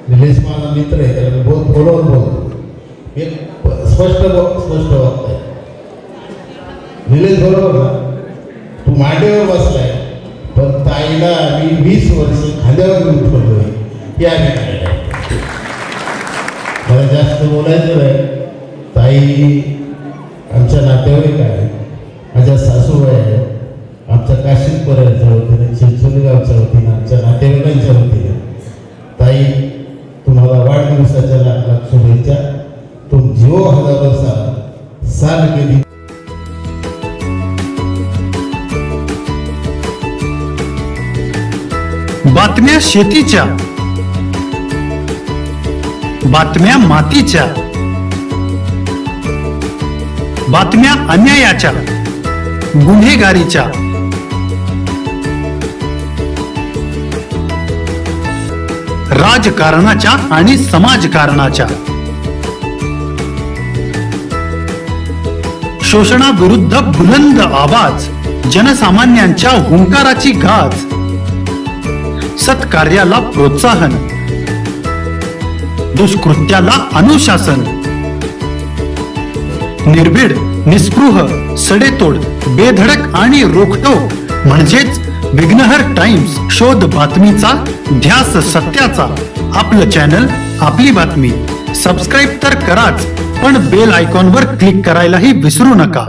निलेश माझा मित्र आहे, त्याला मी बहुत फोनवर बोलतो, एक स्पष्ट वागत आहे. निलेश बरोबर ना, तू मांडीवर बसलाय पण ताईला मी 20 वर्ष खांद्यावर घेऊन ठेवलोय. हे आम्ही काय मला जास्त बोलायचं नाही. ताई आमच्या नातेवाईक आहे, माझ्या सासूबाई आहे, आमच्या काशीदपर्यंतच्या वतीने, चिंचोलीगावच्या वतीने, आमच्या नातेवाईकांच्या वतीने. ताई तुम्हाला वाढदिवसाच्या लाख लाख शुभेच्छा. तुम जीवो हजारो साल केली. बातम्या शेतीच्या, बातम्या मातीच्या, बातम्या अन्यायाच्या, गुन्हेगारीच्या, राजकारणाच्या आणि समाजकारणाच्या, शोषणाविरुद्ध बुलंद आवाज, जनसामान्यांच्या हुंकाराची गाज, सत्कार्याला प्रोत्साहन, दुष्कृत्याला अनुशासन, निर्भीड, निस्पृह, सडेतोड, बेधडक आणि रोखटोक म्हणजेच विघ्नहर टाइम्स. शोध बातमीचा, ध्यास सत्याचा. आपलं चॅनल, आपली बातमी. सबस्क्राईब तर कराच, पण बेल आयकॉनवर क्लिक करायलाही विसरू नका.